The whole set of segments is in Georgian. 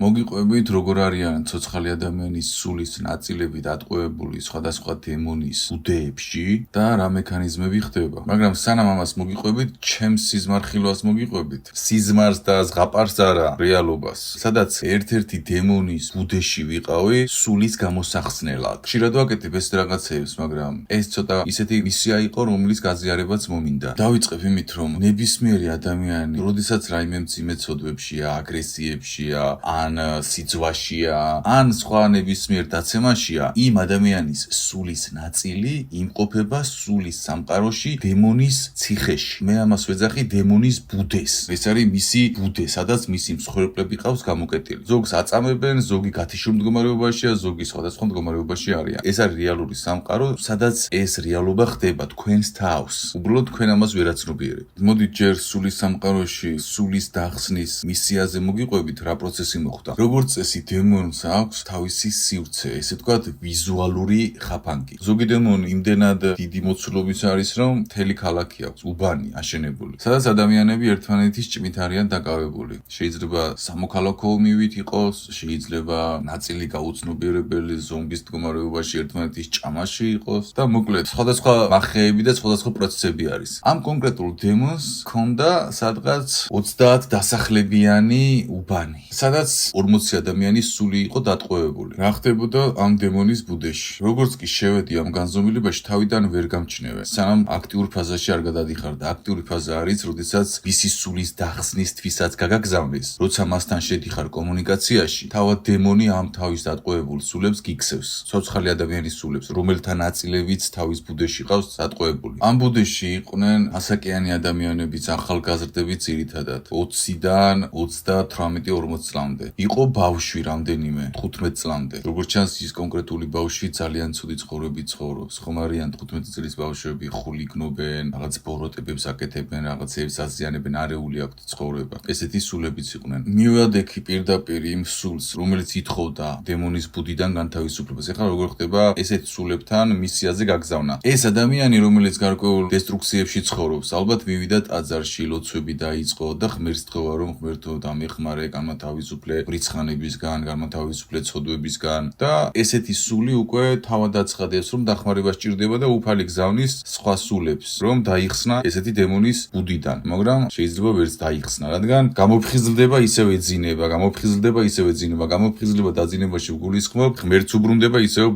მოგიყვებით როგორ არიან ცოცხალი ადამიანის სულის ნაწილები დატყვევებული სხვადასხვა დემონის ბუდეებში და რა მექანიზმები ხდება. მაგრამ სანამ ამას მოგიყვებით, ჩემს სიზმარხილვას მოგიყვებით. სიზმარს და ზღაპარს არა, რეალობას. სადაც ერთ-ერთი დემონის ბუდეში ვიყავი სულის გამოსახსნელად. ხშირად ვაკეთებ ეს რაღაცებს, მაგრამ ეს ცოტა ისეთი მისია იყო, რომლის გაზიარებაც მომინდა. დავიწყებ იმით, რომ ნებისმიერი ადამიანი, როდესაც რაიმე მძიმე ცოდვებშია, აგრესიებშია, ან სიძვაშია, ან სხვა ნებისმიერ დაცემაშია, იმ ადამიანის სულის ნაწილი იმყოფება სულის სამყაროში დემონის ციხეში. მე ამას ვეძახი დემონის ბუდეს. ეს არის მისი ბუდე, სადაც მისი მსხვერპლები ყავს გამოკეტილი. ზოგს აწამებენ, ზოგი გათიშულ მდგომარეობაშია, ზოგი სხვადასხვა მდგომარეობაში არიან. ეს არის რეალური სამყარო, სადაც ეს რეალობა ხდება თქვენს თავს. უბრალოდ თქვენ ამას ვერ აცნობიერებთ. მოდით ჯერ სულის სამყაროში სულის დახსნის მისიაზე მოგიყვებით, რა პროცესი მოხდა. როგორც წესი დემონს აქვს თავისი სივრცე, ესე ვთქვათ, ვიზუალური ხაფანგი. ზოგი დემონი იმდენად დიდი მოცულობის არის, რომ მთელი ქალაქი აქვს, უბანი აშენებული, სადაც ადამიანები ერთმანეთის ჭმით არიან დაკავებული. შეიძლება სამოქალაქო ომივით იყოს, შეიძლება ნაწილი გაუცნობიერებელი ზომბის მდგომარეობაში ერთმანეთის ჭამაში იყოს და მოკლედ სხვადასხვა მახეები და სხვადასხვა პროცესები არის. ამ კონკრეტულ დემონს ჰქონდა სადღაც 30 დასახლებიანი უბანი, სადაც 40 ადამიანის სული იყო დატყვევებული. რა ხდებოდა ამ დემონის ბუდეში? როგორც კი შევედი ამ განზომილებაში, თავიდან ვერ გამჩნევენ, სანამ აქტიურ ფაზაში არ გადადიხარ და აქტიური ფაზა არის, როდესაც ვისი სულის დახსნისთვისაც გაგაგზავნეს, როცა მასთან შედიხარ კომუნიკაციაში, თავად დემონი ამ თავის დატყვევებულ სულებს გიქცევს, ცოცხალი ადამიანის სულებს, რომელთა ნაწილებიც თავის ბუდეში ყავს დატყვევებული. ამ ბუდეში იყვნენ ასაკიანი ადამიანებიც, ახალგაზრდები ძირითადად 20-დან 38-40 წლამდე. იყო ბავშვი რამდენიმე 15 წლამდე. როგორც ჩანს, ის კონკრეტული ბავშვი ძალიან ცუდი ცხოვრებით ცხოვრობს. ხომ არიან 15 წლის ბავშვები, ხული გნობენ, რაღაც ბოროტებებს აკეთებენ, რაღაცებს აზიანებენ, არეული აქვთ ცხოვრება. ესეთი სულებიც იყვნენ. მივადექი პირდაპირ იმ სულს, რომელიც ითხოვდა დემონის ბუდიდან განთავისუფლებას. ეხლა როგორ ხდება ესეთ სულებთან მისიაზე გაგზავნა? ეს ადამიანი, რომელიც გარკვეულ დესტრუქციებში ცხოვრობს, ალბათ მივიდა ტაძარში, ლოცვები დაიწყო და ღმერთს თხოვა, რომ ღმერთო დამეხმარე, განმათავისუფლე ბრიცხანებისგან, განმათავისუფლე ცოდვებისგან და ესეთი სული უკვე თავად აცხადებს, რომ დახმარება სჭირდება და უფალი გზავნის სხვა სულებს, რომ დაიხსნა ესეთი დემონის ბუდიდან. მაგრამ შეიძლება ვერც დაიხსნა, რადგან გამოფხიზლდება ისევ ეძინება, გამოფხიზლება დაძინებაში ვგულისხმობ, ღმერთს უბრუნდება ისევ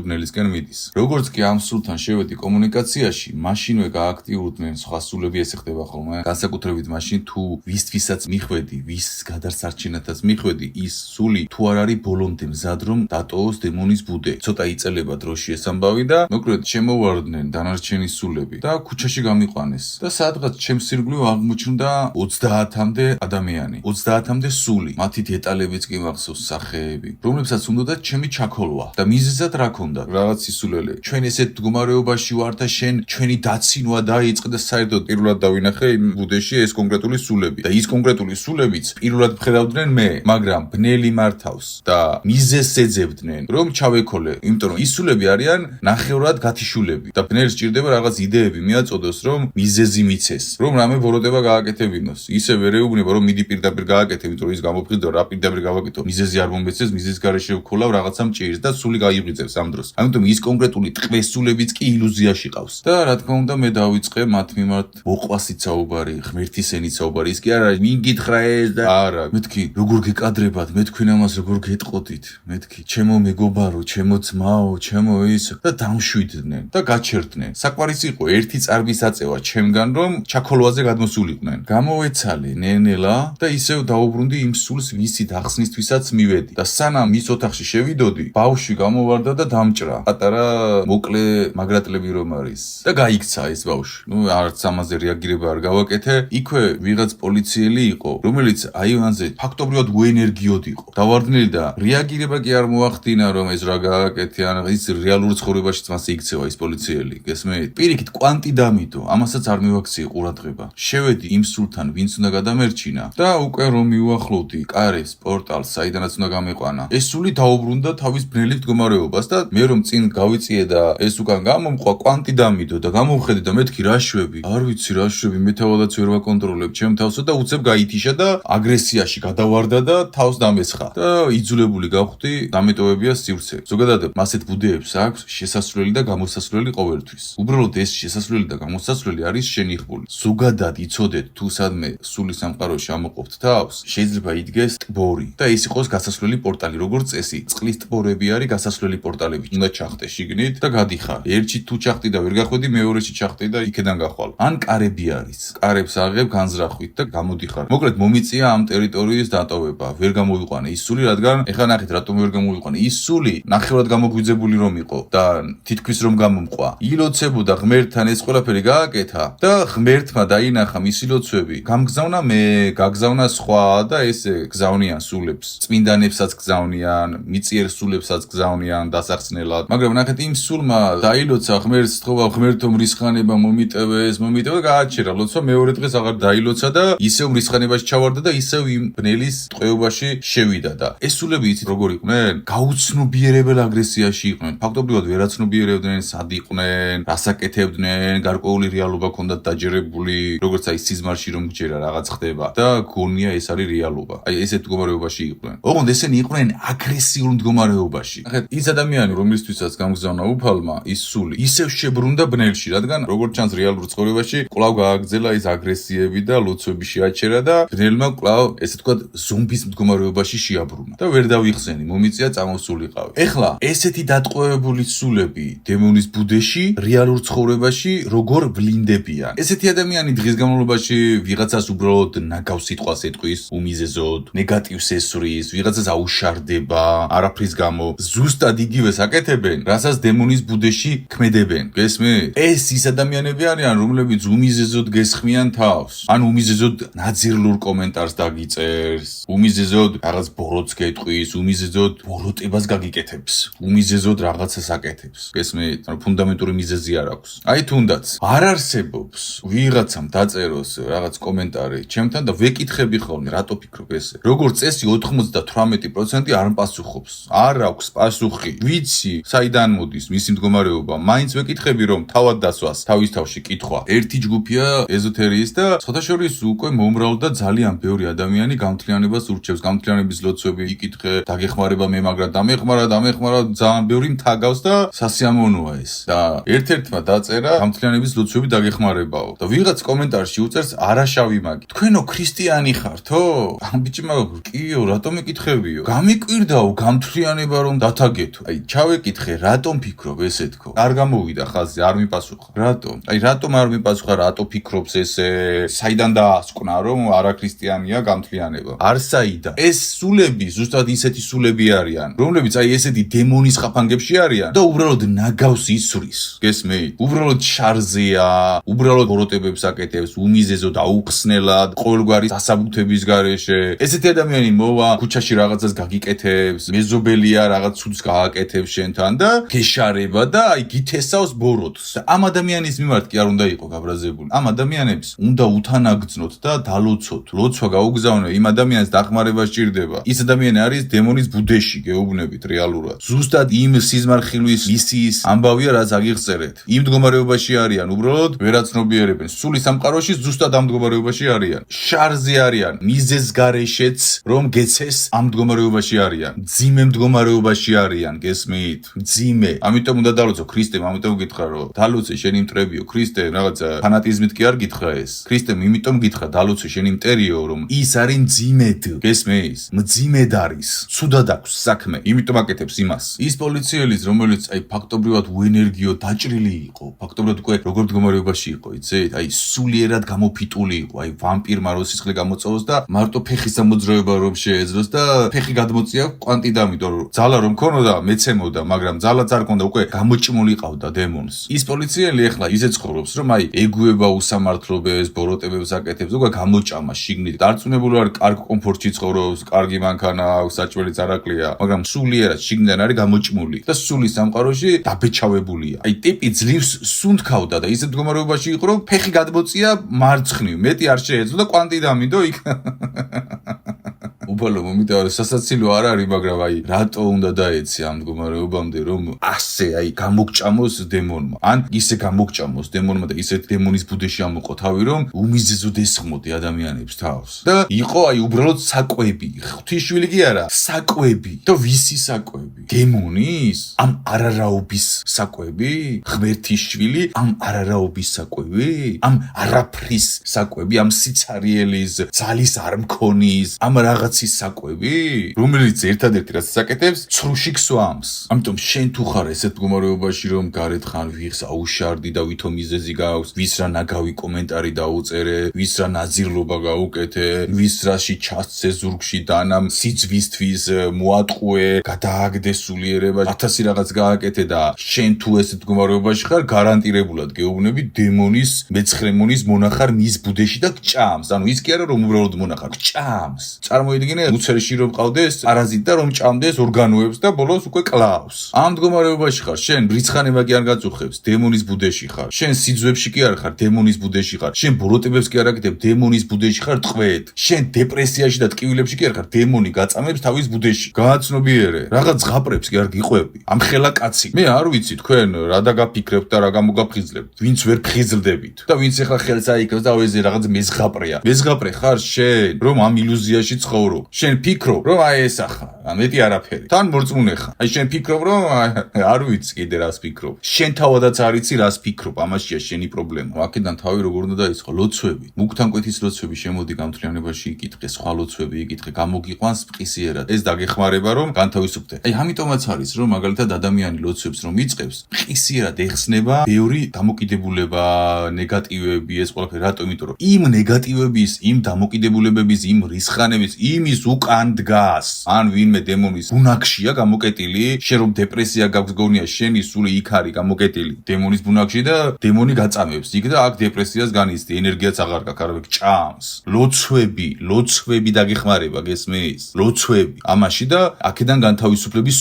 ბნელისკენ მიდის, როგორც კი ამ სულთან შევედი კომუნიკაციაში, მაშინვე გააქტიურდნენ სხვა სულები, ესე ხდება ხოლმე. განსაკუთრებით მაშინ თუ ვისთვისაც მიხვედი, ვის გადასარჩენათაც მიხვედი, ის სული თუ არ არის ბოლომდე მზად რომ დატოვოს დემონის ბუდე. ცოტა იწელება დროში ეს ამბავი და მოკლედ შემოვარდნენ დანარჩენი სულები და ქუჩაში გამიყვანეს. და სადღაც ჩემს ირგვლივ აღმოჩნდა 30-მდე ადამიანი, 30-მდე სული. მათი დეტალებიც კი მახსოვს, სახეები, რომლებსაც უნდათ ჩემი ჩაქოლვა. და მიზეზად რა ქონდა? რაღაც ისულელი. ჩვენ ესეთ მდგომარეობაში ვარ და შენ ჩვენი დაცინვა დაიწყე და საერთოდ პირველად დავინახე იმ ბუდეში ეს კონკრეტული სულები. და ის კონკრეტული სულებიც პირველად მხედავდნენ მე, მაგრამ ბნელი მართავს და მიზეზს ეძებდნენ, რომ ჩავეკოლე, იმიტომ რომ ის სულები არიან ნახევრად გათიშულები და ბნელს სჭირდება რაღაც იდეები მიაწოდოს, რომ მიზეზი მიცეს, რომ რამე ბოროტება გააკეთებინოს. ისე ვერ ეუბნება, რომ მიდი პირდაპირ გააკეთე, იმიტომ რომ ის გამოფხიზდა, რა პირდაპირ გავაკეთო. მიზეზი არ მომეცეს, მიზეზის გარეშე ვქოლავ რაღაცა მჭირს და სული გაიღვიძებს ამ დროს. ამიტომ ის კონკრეტული ტყვის სულებიც კი ილუზიაში ყავს. და რა თქმა უნდა, მე დავიწყე მათ მიმართ მოყვასით საუბარი, ღმერთისენით საუბარი. ის კი არა, მინ გითხრა ეს და არა. მეთქი, როგორ გეკადრებათ, მე თქვენ ამას როგორ გეტყოდით. მეთქი, ჩემო მეგობარო, ჩემო ძმაო, ჩემო ის და დამშვიდნენ და გაჩერდნენ. საკვარისი იყო ერთი წარბის აწევა ჩემგან, რომ ჩაქოლვაზე გადმოსულიყვნენ. გამოვეცალე ნენელა და ისევ დაუბრუნდი იმ სულს, ვისი დახსნისთვისაც მივედი. და სანამ მის ოთახში შევიდოდი, ბავშვი გამოვარდა და დამჭრა. პატარა მოკლე მაგრატლები რომ არის. და გაიქცა ეს ბავშვი. არც ამაზე რეაგირება არ გავაკეთე. იქვე ვიღაც პოლიციელი იყო, რომელიც აივანზე ფაქტობრივად უენერგიოდ იყო. დავარდნილი და რეაგირება კი არ მოახდინა, რომ ეს რა გააკეთე, ან ის რეალურ ცხოვრებაშიც მასე იქცევა ის პოლიციელი. გესმით? პირიქით კვანტი დამიდო, ამასაც არ მივაქციე ყურადღება. შევედი იმ სულთან, ვინც უნდა გადამერჩინა და უკვე რომ მივახლოვდი კარეს პორტალს, საიდანაც უნდა გამეყვანა. ეს სული დაუბრუნდა თავის ბნელი მდგომარეობას და მე რომ წინ გავიწიე და ეს უკან გამომყვა, კვანტი დამიდო და გამოვხედე და მეთქი რა შვები. არ ვიცი რა შვები, მე თავადაც ვერ ვაკონტროლებ ჩემ თავსო და უცებ გაითიშა და აგრე აგრესიაში გადავარდა და თავს დამესხა და იძულებული გავხდი დამეტოვებია სივრცე. ზოგადად მასეთ ბუდეებს აქვს შესასვლელი და გამოსასვლელი ყოველთვის. უბრალოდ ეს შესასვლელი და გამოსასვლელი არის შენიღბული. ზოგადად იცოდეთ თუ სადმე სული სამყაროში ამოყოფთ თავს, შეიძლება იდგეს ტბორი და ეს იყოს გასასვლელი პორტალი, როგორც წესი. წყლის ტბორები არის გასასვლელი პორტალები. უნდა ჩახტე შიგნით და გადიხარ. ერთში თუ ჩახტი და ვერ გახვედი, მეორეში ჩახტი და იქიდან გახვალ. ან კარები არის. კარებს აღებ განზრახვით და გამოდიხარ. მოკლედ მომიწია ამ ტერიტორიის დატოვება. ვერ გამოვიყვანე ის სული, რადგან ეხლა ნახეთ რატომ ვერ გამოვიყვანე. ის სული ნახევრად გამოგვიძებული რომ იყო და თითქმის რომ გამომყვა. ილოცებოდა ღმერთთან ეს ყველაფერი გააკეთა და ღმერთმა დაინახა მისი ლოცვები. გამგზავნა მე, გაგზავნა სხვა და ესე გზავნიან სულებს. წმინდანებსაც გზავნიან, მიწიერ სულებსაც გზავნიან დასახსნელად. მაგრამ ნახეთ იმ სულმა დაილოცა ღმერთს თხოვა ღმერთო მრისხანება მომიტევეს, გააჩერა ლოცვა მეორე დღეს აღარ დაილოცა და ისევ მრისხანებაში ჩავარდა და ისევ იმ ბნელის ტყვეობაში შევიდა და ეს სულები იცით როგორ იყვნენ? გაუცნობიერებელ აგრესიაში იყვნენ. ფაქტობრივად ვერაცნობიერებდნენ, სად იყვნენ, რას აკეთებდნენ, გარკვეული რეალობა ჰქონდათ დაჯერებული, როგორც აი სიზმარში რომ გჯერა რაღაც ხდება და გონია ეს არის რეალობა. აი ესეთ მდგომარეობაში იყვნენ. ოღონდ ესენი იყვნენ აგრესიულ მდგომარეობაში. ნახეთ, ის ადამიანი, რომლისთვისაც გამგზავნა უფალმა ის სული, ისევ შებრუნდა ბნელში, რადგან როგორც ჩანს რეალურ ცხოვრებაში კვლავ გააგრძელა ის აგრესიები და ლოცვები შეაჩერა და ბნელმა კვლავ ესე თქვა ზომბის მდგომარეობაში შეაბრუნა და ვერ დავიხსენი, მომიწია წამოსულიყავი. ეხლა ესეთი დატყვევებული სულები დემონის ბუდეში რეალურ ცხოვრებაში როგორ ვლინდებიან? ესეთი ადამიანი დღის განმავლობაში ვიღაცას უბრალოდ ნაგავ სიტყვას ეტყვის უმიზეზოდ, ნეგატივს ესვრის, ვიღაცას აუშარდება არაფრის გამო. ზუსტად იგივეს აკეთებენ, რასაც დემონის ბუდეში ქმედებენ. გესმით? ეს ის ადამიანები არიან, რომლებიც უმიზეზოდ გესხმიან თავს. ან უმიზეზოდ ნაძირლურ კომენტარს დაგიწერს, უმიზეზოდ რაღაც ბოროტს გეტყვის, უმიზეზოდ ბოროტებას გაგიკეთებს, უმიზეზოდ რაღაცას აკეთებს. გესმით? ანუ ფუნდამენტური მიზეზი არ აქვს. აი თუნდაც არ არსებობს ვიღაცამ დაწეროს რაღაც კომენტარი ჩემთან და ვეკითხები ხოლმე, რატო ფიქრობ ესე? როგორც წესი 98% არ პასუხობს. არ აქვს პასუხი. ვიცი, საიდან მოდის მისი მდგომარეობა, მაინც ვეკითხები რომ თავად დასვას თავის თავში კითხვა. ერთი ჯგუფია ეზოთერიის და სხვადასხვა უკვე მომრავლ და ძალიან ბევრი ადამიანი გამთლიანებას ურჩევს, გამთლიანების ლოცვები იკითხე, დაგეხმარება მე, მაგრამ დამეხმარა ძალიან ბევრი მთაგავს და სასიამოვნოა ეს. და ერთ-ერთმა დაწერა გამთლიანების ლოცვები დაგეხმარებაო. და ვიღაც კომენტარში უწერს არაშავი მაგი. თქვენო ქრისტიანი ხართო? ამ ბიჭმა კიო, რატომ ეკითხებიო? გამიკვირდაო გამთლიანება რომ დათაგეთო. აი, ჩავეკითხე, რატომ ფიქრობ ესე თქო? არ გამოვიდა ხაზზე, არ მიპასუხა. რატომ? აი, რატომ არ მიპასუხა, რატო ფიქრობს ესე? საიდან დაასკვნა რომ არაქრისტიანია გამთლიანება? არ საიდან. ეს სულები ზუსტად ისეთი სულები არიან, რომლებიც აი ესეთი დემონის ხაფანგებში არიან და უბრალოდ ნაგავს ისვრის. გესმით? უბრალოდ შარზეა, უბრალოდ ბოროტებებს აკეთებს, უმიზეზოდ აუხსნელად, ყოველგვარი დასაბუთების გარეშე. ესეთი ადამიანი მოვა, ქუჩაში რაღაცას გაგიკეთებს, მეზობელია, რაღაც ცუდს გააკეთებს შენთან და გეშარება და აი გითესავს ბოროტს. და ამ ადამიანის მიმართ კი არ უნდა იყო გაბრაზებული. ამ ადამიანებს უნდა უთანაგრძნოთ და დალოცოთ. ლოცვა გაუგზავნე, იმ ადამიანს დახმარება სჭირდება. ის ადამიანი არის დემონის ბუდეში, გეუბნებით რეალურად. ზუსტად იმ სიზმარხილვის მისიის ამბავია, რაც აგიხსენეთ. იმ მდგომარეობაში არიან, უბრალოდ ვერაცნობიერებენ. სული სამყაროში ზუსტად ამ მდგომარეობაში არიან. შარზე არიან, მიზეზ გარეშეც რომ გეცეს ამ მდგომარეობაში არიან. მძიმე მდგომარეობაში არიან, გესმით? მძიმე. ამიტომ უნდა დალოცო ქრისტემ, ამიტომ გითხრა რომ დალოცე შენი მტრებიო, ქრისტე რაღაცა ფანატიზმით კი არ გითხრა ეს. ქრისტემ იმიტომ გითხრა დალოცე შენი მტერიო, რომ ის არის მძიმედ. გესმის? მძიმედ არის. ცუდად აქვს საქმე. იმიტომ აკეთებს იმას. ის პოლიციელის, რომელიც აი ფაქტობრივად უენერგიო დაჭრილი იყო, ფაქტობრივად უკვე როგორ მდგომარეობაში იყო, იცით? აი სულიერად გამოფიტული იყო, აი ვამპირმა რო სისხლი გამოწოვოს და მარტო ფეხის ამოძრავება რომ შეეძლოს და ფეხი გადმოწია კვანტიდამით, რომ ძალა რომ ქონოდა, მეცემოდა, მაგრამ ძალაც არ ქონდა, უკვე გამოჭმული ყავდა დემონს. ის პოლიციელი ახლა ისე ცხოვრობს, რომ აი ეგუება უსამართლობებს, ბოროტებებს აკეთებს, უკვე გამოჭამა შიგნით. დარწმუნებული არ კარგ კომფორტში ცხოვრობს, კარგი მანქანა აქვს, საჭმელი წარაკლია, მაგრამ სულიერად შიგნიდან არის გამოჭმული და სულის სამყაროში დაბეჭავებულია. აი ტიპი ძლივს სუნთქავდა და ისეთ მდგომარეობაში იყო, რომ ფეხი გადმოწია მარცხნივ, მეტი არ შეეძლო და კვანტი დამიდო იქ. უფალო მომიტოვე სასაცილო არ არის, მაგრამ აი რატო უნდა დაეცი ამ მდგომარეობამდე, რომ ასე აი გამოგჭამოს დემონმა. ან ისე გამოგჭამოს დემონმა და ისე დემონის ბუდეში ამოყო თავი, რომ უმიზეზოდ ესხმოდი ადამიანებს თავს. და იყო აი უბრალოდ საკვები. ღვთისშვილი კი არა, საკვები. და ვისი საკვები? დემონის? ამ არარაობის საკვები? ღმერთის შვილი ამ არარაობის საკვები? ამ არაფრის საკვები? ამ სიცარიელის, ძალის არ მქონის, ამ რაღაცის საკვები? რომელიც ერთადერთი რაც საკეთებს, ცრუში ქსვამს. ამიტომ შენ თუ ხარ ესეთ მდგომარეობაში, რომ გარეთ ხან ვიღს აუშარდი და ვითომ მიზეზი გაქვს, ვის რა ნაგავი კომენტარი დაუწერე, ვის რა ნაძირლობა გაუკეთე, ვის რაში ჩასცე ზურგში დანამ სიძვისთვის მოატყუე, გადააგდე სულიერება, 1000 რაღაც გააკეთე და შენ თუ ესეთ მდგომარეობაში ხარ, გარანტირებულად გეუბნები დემონის მეცხრემონის მონახარ მის ბუდეში და გჭამს. ანუ ის კი არა რომ უბრალოდ მონახარ, გჭამს. წარმოიდგინე, უცერში რომ ყავდეს პარაზიტი და რომ ჭამდეს ორგანოებს და ბოლოს უკვე კლავს. ამ მდგომარეობაში ხარ, შენ რიცხანება კი არ გაწუხებს, დემონის ბუდეში ხარ. შენ სიძვებში კი არ ხარ, დემონის ბუდეში ხარ. შენ ბოროტებებს კი არ აკეთებ, დემონის ბუდეში ხარ ტყვედ. შენ დეპრესიაში და ტკივილებში კი არ ხარ, დემონი გაწამებს თავის ბუდეში. გააცნობიერე, რაღაც ზღაპრებს კი არ გიყვები. ამ ხელა კაცი. მე არ ვიცი თქვენ რა დაგაფიქრებთ და რა გამოგაფხიზლებთ. ვინც ვერ ფხიზლდებით და ვინც ახლა ხელს აიქებს და ეს რაღაც მეზღაპრეა. მეზღაპრე ხარ შენ, რომ ამ ილუზიაში ცხოვრობ. შენ ფიქრობ, რომ აი ეს ახლა, მეტი არაფერი. თან მორწმუნე ხარ. აი შენ ფიქრობ, რომ არ ვიცი კიდე რას ფიქრობ. შენ თავადაც არ იცი რას ფიქრობ, ამაშია შენი პრობლემა. აქედან თავი როგორ უნდა დაიწყო? ლოცვები. მუქთან კვეთის ლოცვები შემოდი გამთვლიანებაში იკითხე, სხვა ლოცვები იკითხე, გამოგიყვანს მყისიერად. ეს დაგეხმარება რომ განთავისუფლდე. აი ამიტომაც არის, რომ მაგალითად ადამიანი ლოცვებს რომ იწყებს, მყისიერად ეხსნება ბევრი დამოკიდებულება, ნეგატივები, ეს ყველაფერი რატო? იმიტომ რომ იმ ნეგატივების, იმ დამოკიდებულებების, იმ რისხანების, იმის უკან დგას. ან ვინმე დემონის ბუნაგშია გამოკეტილი, შენ რომ დეპრესია გაქვს გონია, შენი სული იქ არის გამოკეტილი დემონის ბუნაგში და დემონი გაწამებს იქ და აქ დეპრესიას განიცდი, ენერგიაც აღარ გაქვს, არავე ჭამს. ლოცვები დაგეხმარება, გესმის? ლოცვები. ამაში და აქედან განთავისუფლების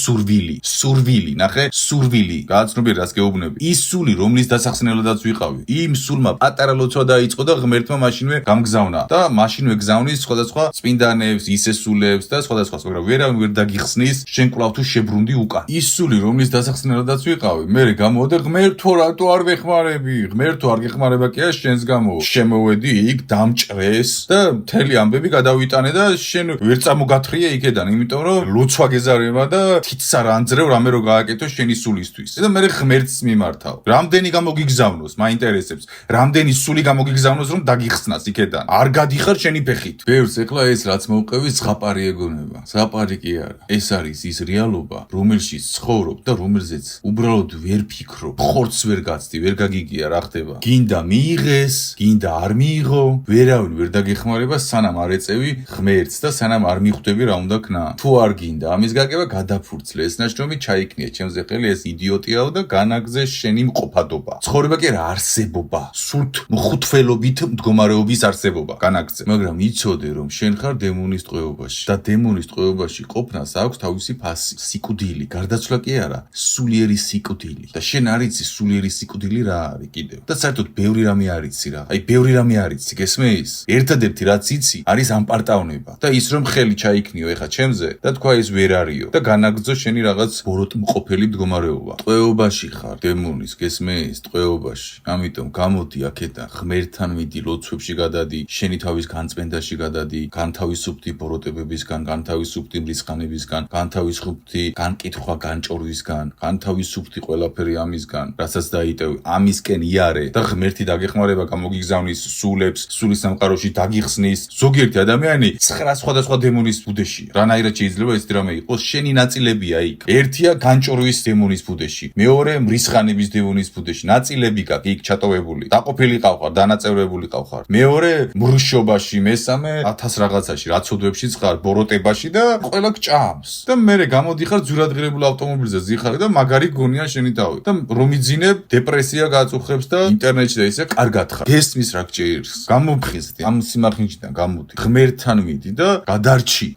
სურვილი, ნახე, სურვილი. გააცნობიერე რას გეუბნები. ის სული, რომლის დასახსნელადაც ვიყავი, იმ სულმა პატარა ლოცვა დაიწყო და ღმერთმა მაშინვე გამგზავნა და მაშინვე გზავნის სხვადასხვა წმინდანებს, ისესულებს და სხვადასხვა, მაგრამ ვერავინ ვერ დაგიხსნის, შენ კვლავ თუ შებრუნდი უკან. ის სული, რომლის დასახსნელადაც ვიყავი, მე გამოვედი ღმერთო, რატო არ ვეხმარები? ღმერთო არ გეხმარება კი არა შენს გამო. შემოვედი იქ დამჭრეს და მთელი ამბები გადავიტანე და შენ ვერ წამოგათხრიე იქედან, იმიტომ რომ ლოცვა გეზარება და თითს არ ანძრევ რამე რო გააკეთო შენი სულისთვის. და მე ღმერთს მიმართავ. რამდენი გამოგიგზავნოს, მაინტერესებს. რამდენი სული გამოგიგზავნოს რომ დაგიხსნას იქედან. არ გადიხარ შენი ფეხით. ბევრს ეხლა ეს რაც მოვყევი ზღაპარი ეგონება. ზღაპარი კი არა. ეს არის ის რეალობა, რომელშიც ცხოვრობ და რომელზეც უბრალოდ ვერ ფიქრობ. ხორცს ვერ გაცდი, ვერ გაგიგია რა ხდება. გინდა მიიღეს, გინდა არ მიიღო, ვერავინ ვერ დაგეხმარება სანამ არ ეწევი ღმერთს და სანამ არ მიხვდები რა უნდა ქნა. თუ არ გინდა ამის გაკება, გადაფურცლე, ეს ნაშრომი ჩაიქნია ჩემზე ხელი, ეს იდიოტიაო და განაგზე შენი მყოფადობა. ცხოვრება კი არა, არსებობა. სულთ მხუთველობით მდგომარეობის არსებობა განაგზე. მაგრამ იცოდე რომ შენ ხარ დემონის ტყვეობაში და დემონის ტყვეობაში ყოფნას აქვს თავისი ფასი, სიკვდილი, გარდაცვლა კი არა, სულიერი სიკვდილი. და შენ არ იცი სულიერი სიკვდილი რა არის კიდევ. და საერთოდ ბევრი რამე არ იცი რა. აი ბევრი რამე არ იცი, გესმის? ერთადერთი რაც იცი არის ამპარტავნება და ის რომ ხელი ჩაიქნიო ეხა ჩემზე და თქვა ეს ვერ არისო და განაგზო შენი რაღაც ბოროტმყოფელი მდგომარეობა. ტყვეობაში ხარ დემონის, გესმის? ტყვეობაში. ამიტომ გამოდი აქედან, ღმერთთან მიდი, ლოცვებში გადადი, შენი თავის განწმენდაში გადადი, განთავისუფლდი ბოროტებებისგან, განთავისუფლდი მრისხანებისგან, განთავისუფლდი განკითხვა განჭორვისგან, განთავისუფლდი ყველაფერი ამისგან, რასაც დაიტევი, ამისკენ იარე და ღმერთი დაგეხმარება, გამოგიგზავნის სულებს, სულის სამყაროში დაგიხსნის. ზოგიერთი ადამიანი 9 სხვადასხვა დემონის ბუდეში. რანაირად შეიძლება ეს რამე იყოს? შენი ნაწილებია იქ. ერთია განჭორვის დემონის ბუდეში, მეორე მრისხანების დემონის ბუდეში. ნაწილები გაქვს იქ ჩატოვებული. დაყოფილი ყავხარ, დანაწევრებული ყავხარ. მეორე მრუშობაში, მესამე 1000 რაღაცაში, რაცოდვებშიც ხარ, ბოროტებაში და ყველა გჭამს. და მე გამოდიხარ ძვირადღირებულ ავტომობილზე ზიხარ და მაგარი გონია შენი თავი. და რომ იძინებ, დეპრესია გაწუხებს და ინტერნეტში და ისე კარგად ხარ. გესმის რა გჭირს? გამოფხიზდი ამ სიმართლიდან გამოდი. ღმერთთან მიდი და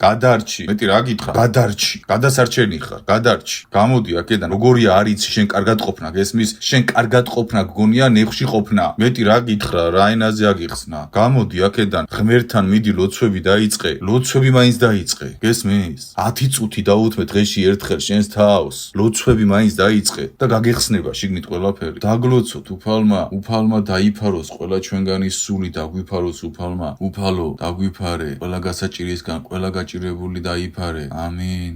გადარჩი. მეტი რა გითხრა? გადარჩი. გადასარჩენი ხარ, გადარჩი. გამოდი აქედან. როგორია არ იცი შენ კარგად ყოფნა, გესმის? შენ კარგად ყოფნა გგონია ნეხში ყოფნა. მეტი რა გითხრა? რა ენაზე აგიხსნა? გამოდი აქედან. ღმერთთან მიდი, ლოცვები დაიწყე. ლოცვები მაინც დაიწყე. გესმის? 10 წუთი დაუთმე დღეში ერთხელ შენს თავს. ლოცვები მაინც დაიწყე და გაგეხსნება შიგნით ყველაფერი. დაგლოცოთ უფალმა დაიფაროს ყველა ჩვენგანი სული, დაგვიფაროს უფალმა. უფალო, დაგვიფარე. ყველა გასაჭირისგან, ყველა გაჭირებული დაიფარე. ამინ.